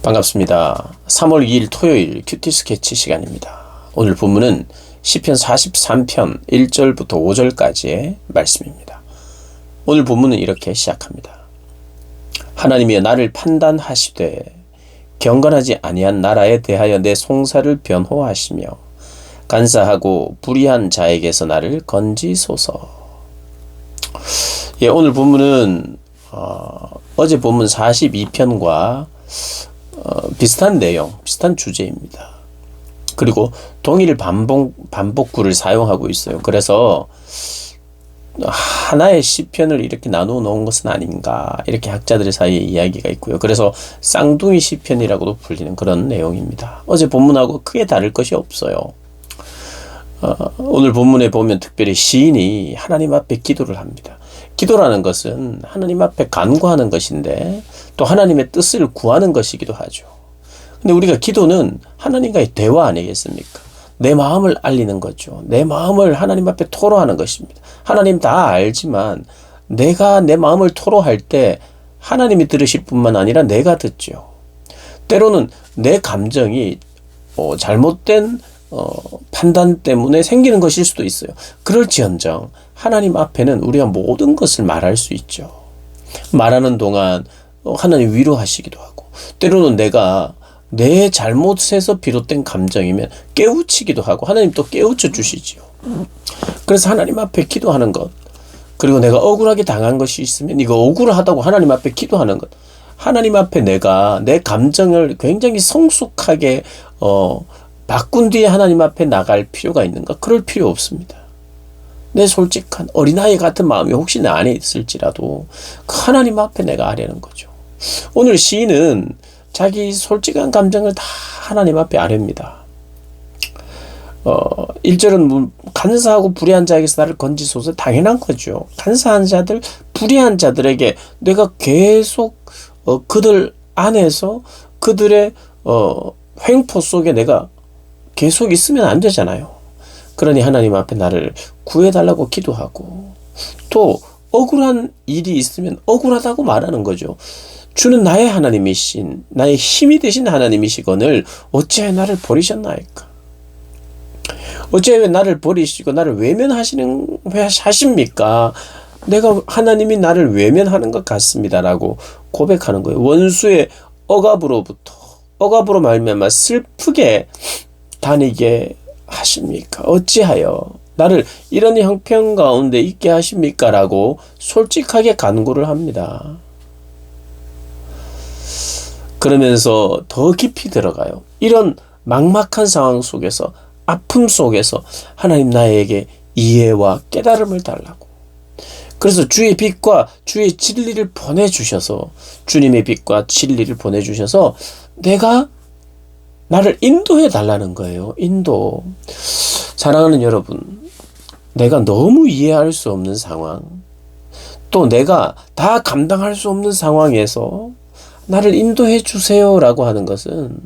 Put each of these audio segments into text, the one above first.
반갑습니다. 3월 2일 토요일 큐티 스케치 시간입니다. 오늘 본문은 시편 43편 1절부터 5절까지의 말씀입니다. 오늘 본문은 이렇게 시작합니다. 하나님이여 나를 판단하시되 경건하지 아니한 나라에 대하여 내 송사를 변호하시며 간사하고 불의한 자에게서 나를 건지소서. 오늘 본문은 어제 본문 42편과 비슷한 내용, 비슷한 주제입니다. 그리고 동일 반복구를 사용하고 있어요. 그래서 하나의 시편을 이렇게 나누어 놓은 것은 아닌가, 이렇게 학자들 사이에 이야기가 있고요. 그래서 쌍둥이 시편이라고도 불리는 그런 내용입니다. 어제 본문하고 크게 다를 것이 없어요. 오늘 본문에 보면 특별히 시인이 하나님 앞에 기도를 합니다. 기도라는 것은 하나님 앞에 간구하는 것인데 또 하나님의 뜻을 구하는 것이기도 하죠. 근데 우리가 기도는 하나님과의 대화 아니겠습니까? 내 마음을 알리는 거죠. 내 마음을 하나님 앞에 토로하는 것입니다. 하나님 다 알지만 내가 내 마음을 토로할 때 하나님이 들으실 뿐만 아니라 내가 듣죠. 때로는 내 감정이 잘못된 판단 때문에 생기는 것일 수도 있어요. 그럴지언정 하나님 앞에는 우리가 모든 것을 말할 수 있죠. 말하는 동안 하나님 위로하시기도 하고, 때로는 내가 내 잘못에서 비롯된 감정이면 깨우치기도 하고 하나님 또 깨우쳐 주시지요. 그래서 하나님 앞에 기도하는 것, 그리고 내가 억울하게 당한 것이 있으면 이거 억울하다고 하나님 앞에 기도하는 것, 하나님 앞에 내가 내 감정을 굉장히 성숙하게 바꾼 뒤에 하나님 앞에 나갈 필요가 있는가? 그럴 필요 없습니다. 내 솔직한 어린아이 같은 마음이 혹시 내 안에 있을지라도 그 하나님 앞에 내가 아뢰는 거죠. 오늘 시인은 자기 솔직한 감정을 다 하나님 앞에 아뢰입니다. 1절은 간사하고 불의한 자에게서 나를 건지소서. 당연한 거죠. 간사한 자들, 불의한 자들에게 내가 계속 그들 안에서 그들의 횡포 속에 내가 계속 있으면 안 되잖아요. 그러니 하나님 앞에 나를 구해달라고 기도하고, 또 억울한 일이 있으면 억울하다고 말하는 거죠. 주는 나의 하나님이신, 나의 힘이 되신 하나님이시거늘 어찌하여 나를 버리셨나이까? 어찌하여 나를 버리시고 나를 외면하십니까? 내가 하나님이 나를 외면하는 것 같습니다라고 고백하는 거예요. 원수의 억압으로 말미암아 슬프게 다니게 하십니까? 어찌하여 나를 이런 형편 가운데 있게 하십니까? 라고 솔직하게 간구를 합니다. 그러면서 더 깊이 들어가요. 이런 막막한 상황 속에서, 아픔 속에서 하나님 나에게 이해와 깨달음을 달라고. 그래서 주의 빛과 주의 진리를 보내주셔서, 주님의 빛과 진리를 보내주셔서 내가 나를 인도해 달라는 거예요. 인도. 사랑하는 여러분, 내가 너무 이해할 수 없는 상황, 또 내가 다 감당할 수 없는 상황에서 나를 인도해 주세요라고 하는 것은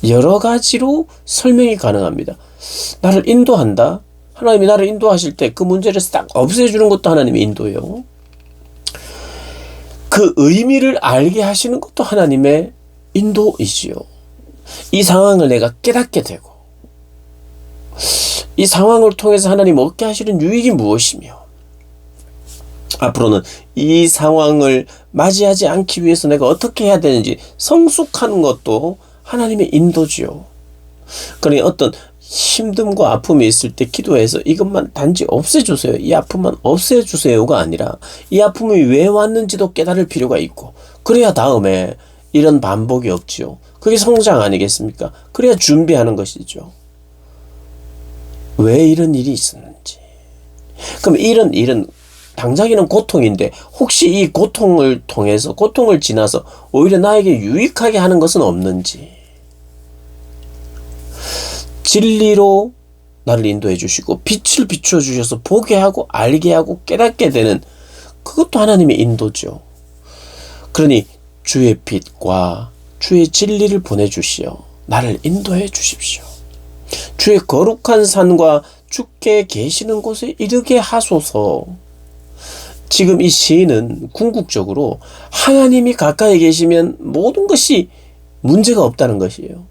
여러 가지로 설명이 가능합니다. 나를 인도한다. 하나님이 나를 인도하실 때 그 문제를 싹 없애주는 것도 하나님의 인도예요. 그 의미를 알게 하시는 것도 하나님의 인도이지요. 이 상황을 내가 깨닫게 되고, 이 상황을 통해서 하나님 얻게 하시는 유익이 무엇이며, 앞으로는 이 상황을 맞이하지 않기 위해서 내가 어떻게 해야 되는지 성숙하는 것도 하나님의 인도지요. 그러니 어떤 힘듦과 아픔이 있을 때 기도해서 이것만 단지 없애주세요, 이 아픔만 없애주세요가 아니라 이 아픔이 왜 왔는지도 깨달을 필요가 있고, 그래야 다음에 이런 반복이 없지요. 그게 성장 아니겠습니까? 그래야 준비하는 것이죠. 왜 이런 일이 있었는지. 그럼 이런 일은 당장에는 고통인데 혹시 이 고통을 통해서, 고통을 지나서 오히려 나에게 유익하게 하는 것은 없는지. 진리로 나를 인도해 주시고 빛을 비추어 주셔서 보게 하고 알게 하고 깨닫게 되는, 그것도 하나님의 인도죠. 그러니 주의 빛과 주의 진리를 보내주시어 나를 인도해 주십시오. 주의 거룩한 산과 주께 계시는 곳에 이르게 하소서. 지금 이 시인은 궁극적으로 하나님이 가까이 계시면 모든 것이 문제가 없다는 것이에요.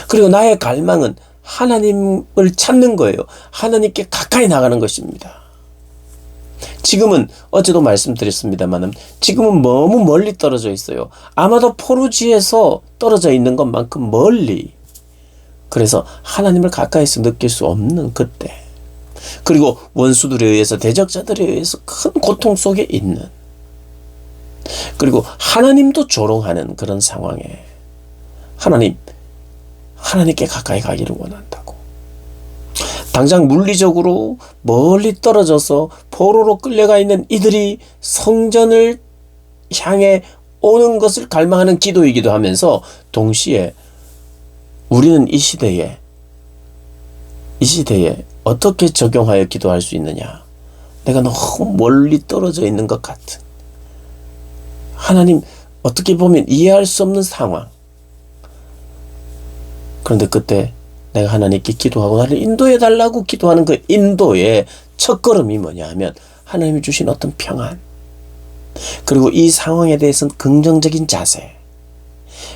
그리고 나의 갈망은 하나님을 찾는 거예요. 하나님께 가까이 나가는 것입니다. 지금은 어제도 말씀드렸습니다만 지금은 너무 멀리 떨어져 있어요. 아마도 포로지에서 떨어져 있는 것만큼 멀리. 그래서 하나님을 가까이서 느낄 수 없는 그때. 그리고 원수들에 의해서 대적자들에 의해서 큰 고통 속에 있는. 그리고 하나님도 조롱하는 그런 상황에 하나님께 가까이 가기를 원한다고. 당장 물리적으로 멀리 떨어져서 포로로 끌려가 있는 이들이 성전을 향해 오는 것을 갈망하는 기도이기도 하면서 동시에 우리는 이 시대에 어떻게 적용하여 기도할 수 있느냐. 내가 너무 멀리 떨어져 있는 것 같은 하나님 어떻게 보면 이해할 수 없는 상황. 그런데 그때 내가 하나님께 기도하고 나를 인도해 달라고 기도하는 그 인도의 첫걸음이 뭐냐 하면 하나님이 주신 어떤 평안, 그리고 이 상황에 대해서는 긍정적인 자세.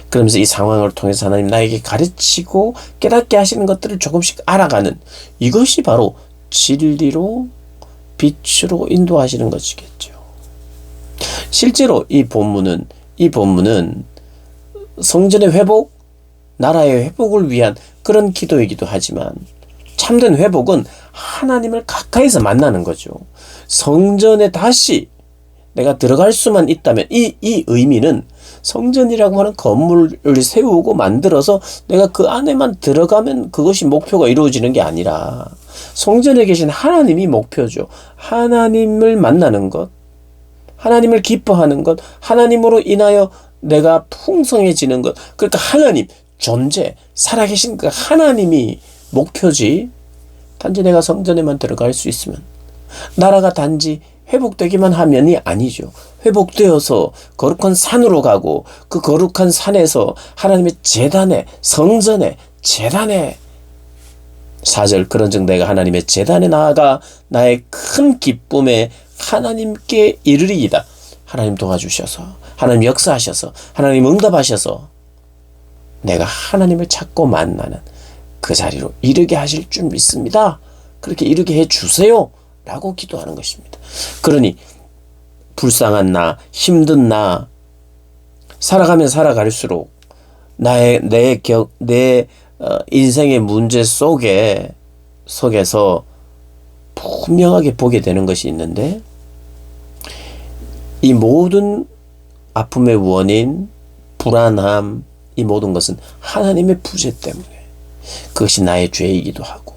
그러면서 이 상황을 통해서 하나님 나에게 가르치고 깨닫게 하시는 것들을 조금씩 알아가는, 이것이 바로 진리로 빛으로 인도하시는 것이겠죠. 실제로 이 본문은 성전의 회복, 나라의 회복을 위한 그런 기도이기도 하지만 참된 회복은 하나님을 가까이서 만나는 거죠. 성전에 다시 내가 들어갈 수만 있다면 이 의미는 성전이라고 하는 건물을 세우고 만들어서 내가 그 안에만 들어가면 그것이 목표가 이루어지는 게 아니라 성전에 계신 하나님이 목표죠. 하나님을 만나는 것, 하나님을 기뻐하는 것, 하나님으로 인하여 내가 풍성해지는 것. 그러니까 하나님, 존재, 살아계신 그 하나님이 목표지, 단지 내가 성전에만 들어갈 수 있으면, 나라가 단지 회복되기만 하면이 아니죠. 회복되어서 거룩한 산으로 가고 그 거룩한 산에서 하나님의 제단에, 성전에, 제단에, 4절 그런즉 내가 하나님의 제단에 나아가 나의 큰 기쁨에 하나님께 이르리이다. 하나님 도와주셔서, 하나님 역사하셔서, 하나님 응답하셔서 내가 하나님을 찾고 만나는 그 자리로 이르게 하실 줄 믿습니다. 그렇게 이르게 해주세요 라고 기도하는 것입니다. 그러니 불쌍한 나, 힘든 나, 살아가면 살아갈수록 내 인생의 문제 속에서 분명하게 보게 되는 것이 있는데, 이 모든 아픔의 원인, 불안함, 이 모든 것은 하나님의 부재 때문에, 그것이 나의 죄이기도 하고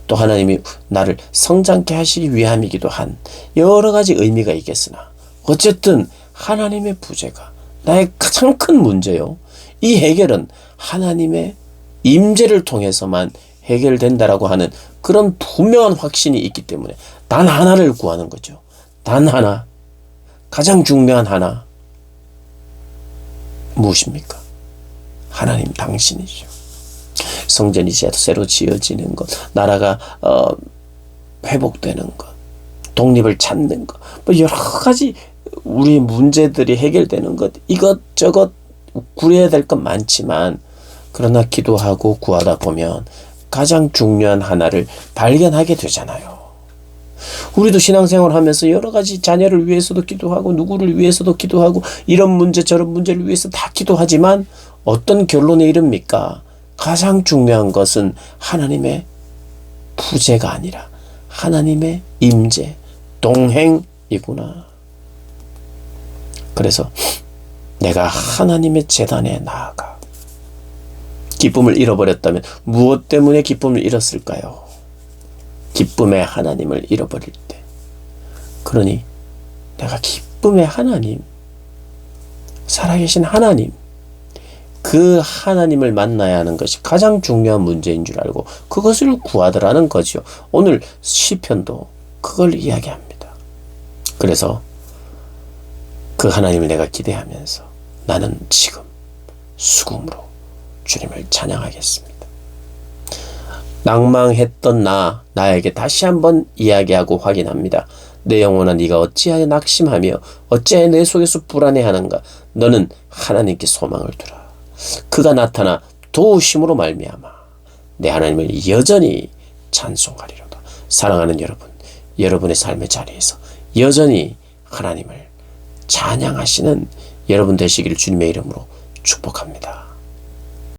또 하나님이 나를 성장케 하시기 위함이기도 한 여러 가지 의미가 있겠으나 어쨌든 하나님의 부재가 나의 가장 큰 문제요. 이 해결은 하나님의 임재를 통해서만 해결된다라고 하는 그런 분명한 확신이 있기 때문에 단 하나를 구하는 거죠. 단 하나, 가장 중요한 하나, 무엇입니까? 하나님 당신이죠. 성전이 새로 지어지는 것, 나라가 회복되는 것, 독립을 찾는 것, 뭐 여러 가지 우리 문제들이 해결되는 것, 이것저것 구해야 될 것 많지만, 그러나 기도하고 구하다 보면 가장 중요한 하나를 발견하게 되잖아요. 우리도 신앙생활 하면서 여러 가지 자녀를 위해서도 기도하고 누구를 위해서도 기도하고 이런 문제 저런 문제를 위해서 다 기도하지만 어떤 결론에 이릅니까? 가장 중요한 것은 하나님의 부재가 아니라 하나님의 임재, 동행이구나. 그래서 내가 하나님의 제단에 나아가 기쁨을 잃어버렸다면 무엇 때문에 기쁨을 잃었을까요? 기쁨의 하나님을 잃어버릴 때. 그러니 내가 기쁨의 하나님, 살아계신 하나님, 그 하나님을 만나야 하는 것이 가장 중요한 문제인 줄 알고 그것을 구하더라는 거죠. 오늘 시편도 그걸 이야기합니다. 그래서 그 하나님을 내가 기대하면서 나는 지금 수금으로 주님을 찬양하겠습니다. 낭망했던 나에게 다시 한번 이야기하고 확인합니다. 내 영혼아 네가 어찌하여 낙심하며 어찌하여 내 속에서 불안해하는가. 너는 하나님께 소망을 두라. 그가 나타나 도우심으로 말미암아 내 하나님을 여전히 찬송하리로다. 사랑하는 여러분, 여러분의 삶의 자리에서 여전히 하나님을 찬양하시는 여러분 되시기를 주님의 이름으로 축복합니다.